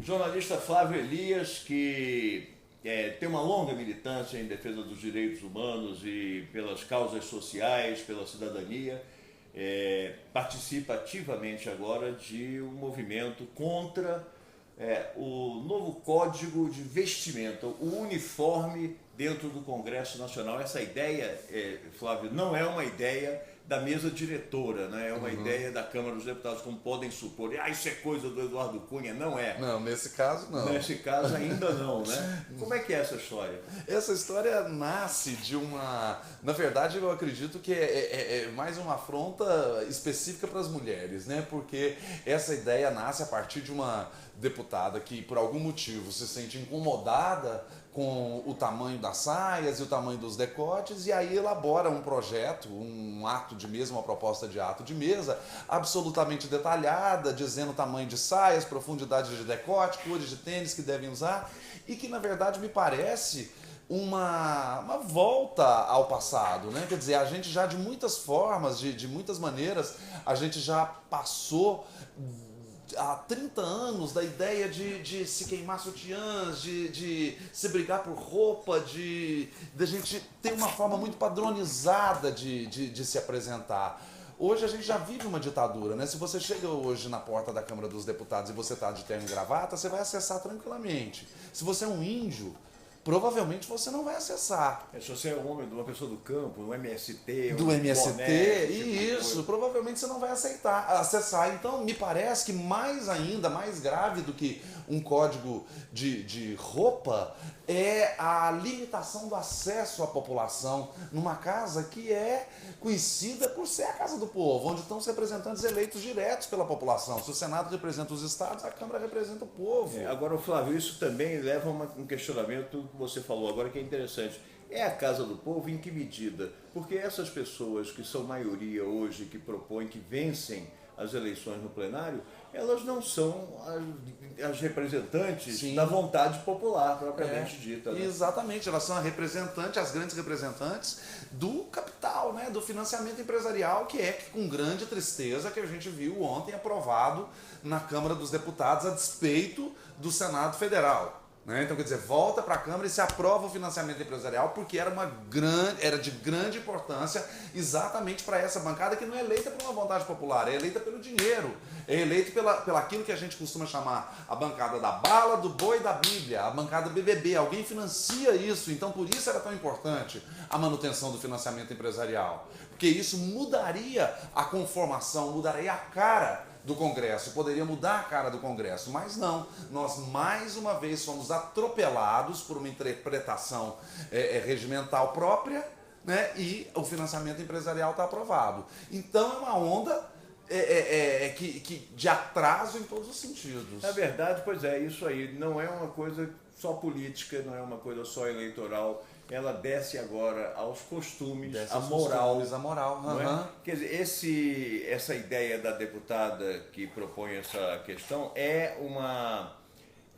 Jornalista Flávio Elias, que tem uma longa militância em defesa dos direitos humanos e pelas causas sociais, pela cidadania, participa ativamente agora de um movimento contra o novo código de vestimenta, o uniforme dentro do Congresso Nacional. Essa ideia, Flávio, não é uma ideia da mesa diretora, né? É uma ideia da Câmara dos Deputados, como podem supor. Isso é coisa do Eduardo Cunha. Não é. Não, nesse caso não. Nesse caso ainda não, né? Como é que é essa história? Essa história nasce de uma... Na verdade, eu acredito que é mais uma afronta específica para as mulheres, né? Porque essa ideia nasce a partir de uma deputada que, por algum motivo, se sente incomodada com o tamanho das saias e o tamanho dos decotes, e aí elabora um projeto, um ato de mesa, uma proposta de ato de mesa, absolutamente detalhada, dizendo o tamanho de saias, profundidade de decote, cores de tênis que devem usar, e que na verdade me parece uma volta ao passado, né? Quer dizer, a gente já de muitas formas, de muitas maneiras, a gente já passou há 30 anos da ideia de se queimar sutiãs, de se brigar por roupa, de a gente ter uma forma muito padronizada de se apresentar. Hoje a gente já vive uma ditadura, né? Se você chega hoje na porta da Câmara dos Deputados e você está de terno e gravata, você vai acessar tranquilamente. Se você é um índio, provavelmente você não vai acessar. Se você é um homem de uma pessoa do campo, do MST... Do MST, boné, isso, provavelmente você não vai acessar. Então, me parece que mais ainda, mais grave do que um código de roupa, é a limitação do acesso à população numa casa que é conhecida por ser a Casa do Povo, onde estão os representantes eleitos diretos pela população. Se o Senado representa os estados, a Câmara representa o povo. Agora, Flávio, isso também leva a um questionamento que você falou agora que é interessante. É a Casa do Povo em que medida? Porque essas pessoas que são maioria hoje, que propõem, que vencem as eleições no plenário, elas não são as representantes da vontade popular, propriamente dita. Né? Exatamente, elas são as grandes representantes do capital, né? Do financiamento empresarial, que com grande tristeza que a gente viu ontem aprovado na Câmara dos Deputados a despeito do Senado Federal. Então, quer dizer, volta para a Câmara e se aprova o financiamento empresarial porque era de grande importância exatamente para essa bancada que não é eleita por uma vontade popular, é eleita pelo dinheiro, é eleita pelaquilo que a gente costuma chamar a bancada da bala, do boi e da Bíblia, a bancada BBB. Alguém financia isso, então por isso era tão importante a manutenção do financiamento empresarial, porque isso mudaria a conformação, mudaria a cara do Congresso, poderia mudar a cara do Congresso, mas não. Nós mais uma vez fomos atropelados por uma interpretação regimental própria, né? E o financiamento empresarial está aprovado. Então é uma onda de atraso em todos os sentidos. Na verdade, pois é, isso aí não é uma coisa só política, não é uma coisa só eleitoral. Ela desce agora aos costumes, à moral. Não é? Quer dizer, essa ideia da deputada que propõe essa questão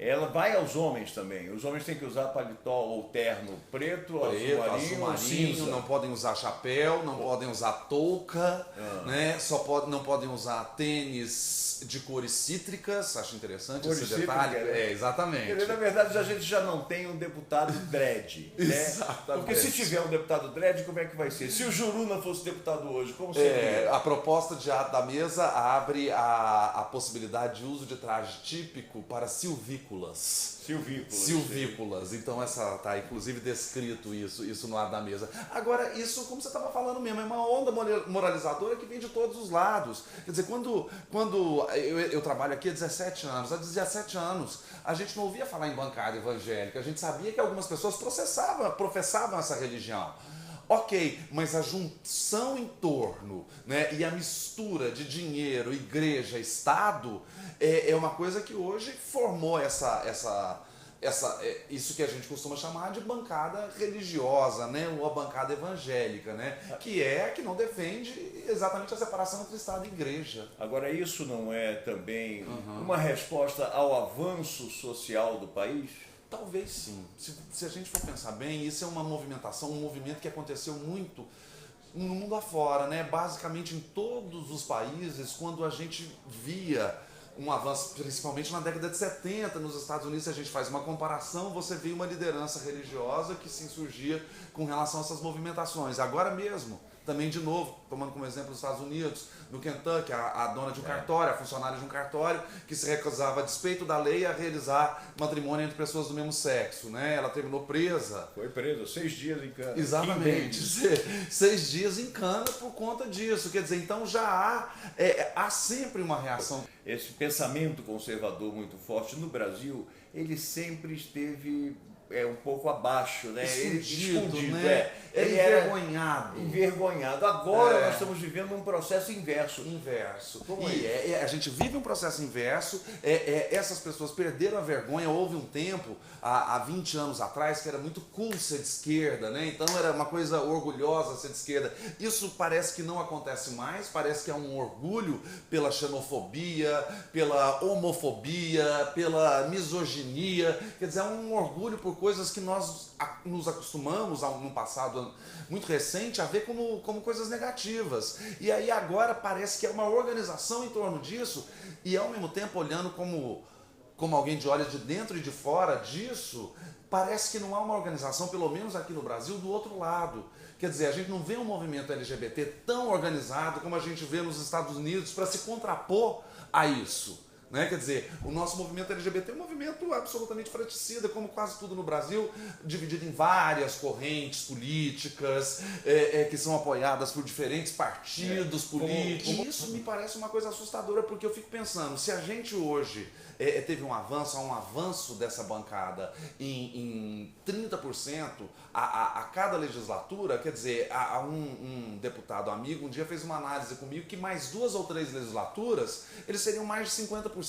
ela vai aos homens também. Os homens têm que usar paletó ou terno preto, azul marinho, não podem usar chapéu, não podem usar touca, né? Não podem usar tênis de cores cítricas. Acho interessante esse detalhe. Exatamente. Quer dizer, na verdade, a gente já não tem um deputado dread. Né? Porque se tiver um deputado dread, como é que vai ser? Se o Juruna fosse deputado hoje, como seria? A proposta de ato da mesa abre a possibilidade de uso de traje típico para silvícolas. Então está inclusive descrito isso no ato da mesa. Agora, isso, como você estava falando mesmo, é uma onda moralizadora que vem de todos os lados. Quer dizer, quando eu trabalho aqui há 17 anos, a gente não ouvia falar em bancada evangélica, a gente sabia que algumas pessoas professavam essa religião. Ok, mas a junção em torno, né, e a mistura de dinheiro, igreja, Estado, é uma coisa que hoje formou isso que a gente costuma chamar de bancada religiosa, né, ou a bancada evangélica, né, que não defende exatamente a separação entre Estado e Igreja. Agora, isso não é também uma resposta ao avanço social do país? Talvez sim. Se a gente for pensar bem, isso é uma movimentação, um movimento que aconteceu muito no mundo afora, né? Basicamente em todos os países, quando a gente via um avanço, principalmente na década de 70, nos Estados Unidos. Se a gente faz uma comparação, você vê uma liderança religiosa que se insurgia com relação a essas movimentações. Agora mesmo, também de novo, tomando como exemplo os Estados Unidos, no Kentucky, a dona de um cartório, a funcionária de um cartório, que se recusava, a despeito da lei, a realizar matrimônio entre pessoas do mesmo sexo, né? Ela terminou presa. Foi presa, 6 dias em cana. Exatamente, 6 dias em cana por conta disso. Quer dizer, então já há sempre uma reação. Esse pensamento conservador muito forte no Brasil, ele sempre esteve um pouco abaixo, né? Escondido, ele né? Ele envergonhado. Envergonhado. Agora nós estamos vivendo um processo inverso. Como a gente vive um processo inverso. Essas pessoas perderam a vergonha. Houve um tempo, há 20 anos atrás, que era muito cool ser de esquerda, né? Então era uma coisa orgulhosa ser de esquerda. Isso parece que não acontece mais. Parece que é um orgulho pela xenofobia, pela homofobia, pela misoginia. Quer dizer, é um orgulho por coisas que nós nos acostumamos, no passado muito recente, a ver como coisas negativas. E aí agora parece que é uma organização em torno disso, e ao mesmo tempo olhando como alguém de olha de dentro e de fora disso, parece que não há uma organização, pelo menos aqui no Brasil, do outro lado. Quer dizer, a gente não vê um movimento LGBT tão organizado como a gente vê nos Estados Unidos para se contrapor a isso. Né? Quer dizer, o nosso movimento LGBT é um movimento absolutamente fratricida, como quase tudo no Brasil, dividido em várias correntes políticas, que são apoiadas por diferentes partidos políticos. E isso me parece uma coisa assustadora, porque eu fico pensando, se a gente hoje teve um avanço dessa bancada em 30% a cada legislatura, quer dizer, um deputado amigo um dia fez uma análise comigo que mais 2 ou 3 legislaturas, eles seriam mais de 50%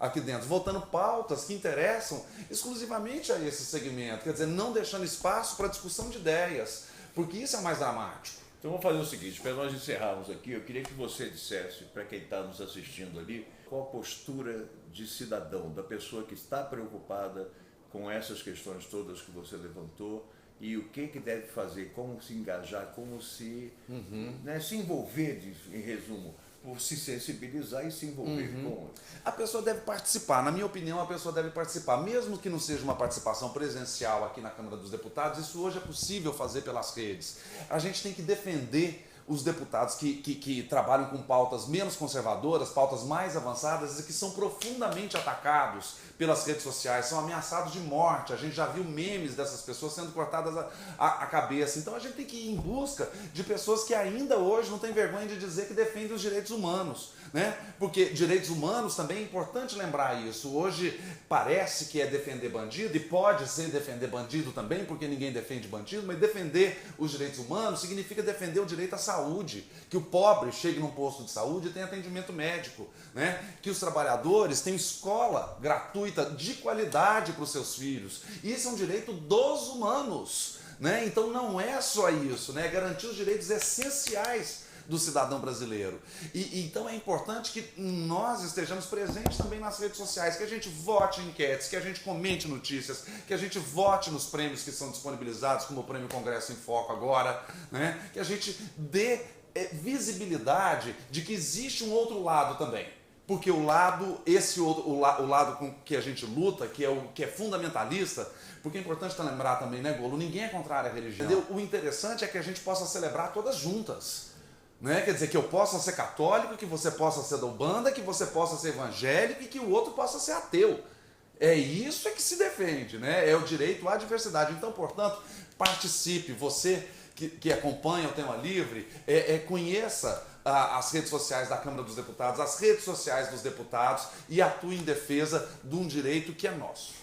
aqui dentro, votando pautas que interessam exclusivamente a esse segmento, quer dizer, não deixando espaço para discussão de ideias, porque isso é mais dramático. Então vamos fazer o seguinte, para nós encerrarmos aqui, eu queria que você dissesse, para quem está nos assistindo ali, qual a postura de cidadão, da pessoa que está preocupada com essas questões todas que você levantou, e o que deve fazer, como se engajar, como se envolver, em resumo, por se sensibilizar e se envolver com... A pessoa deve participar, na minha opinião, a pessoa deve participar, mesmo que não seja uma participação presencial aqui na Câmara dos Deputados, isso hoje é possível fazer pelas redes. A gente tem que defender os deputados que trabalham com pautas menos conservadoras, pautas mais avançadas e que são profundamente atacados pelas redes sociais, são ameaçados de morte. A gente já viu memes dessas pessoas sendo cortadas a cabeça. Então a gente tem que ir em busca de pessoas que ainda hoje não têm vergonha de dizer que defendem os direitos humanos. Né? Porque direitos humanos também é importante lembrar isso. Hoje parece que é defender bandido, e pode ser defender bandido também, porque ninguém defende bandido, mas defender os direitos humanos significa defender o direito à saúde, que o pobre chegue num posto de saúde e tenha atendimento médico, né? Que os trabalhadores tenham escola gratuita de qualidade para os seus filhos. Isso é um direito dos humanos, né? Então não é só isso, né? É garantir os direitos essenciais do cidadão brasileiro. Então é importante que nós estejamos presentes também nas redes sociais, que a gente vote em enquetes, que a gente comente notícias, que a gente vote nos prêmios que são disponibilizados, como o Prêmio Congresso em Foco agora, né? Que a gente dê visibilidade de que existe um outro lado também. Porque o lado com que a gente luta, que é fundamentalista, porque é importante lembrar também, né, Golo? Ninguém é contrário à religião. Entendeu? O interessante é que a gente possa celebrar todas juntas. Né? Quer dizer, que eu possa ser católico, que você possa ser da Umbanda, que você possa ser evangélico e que o outro possa ser ateu. É isso que se defende, né? É o direito à diversidade. Então, portanto, participe. Você que acompanha o Tema Livre, conheça as redes sociais da Câmara dos Deputados, as redes sociais dos deputados e atue em defesa de um direito que é nosso.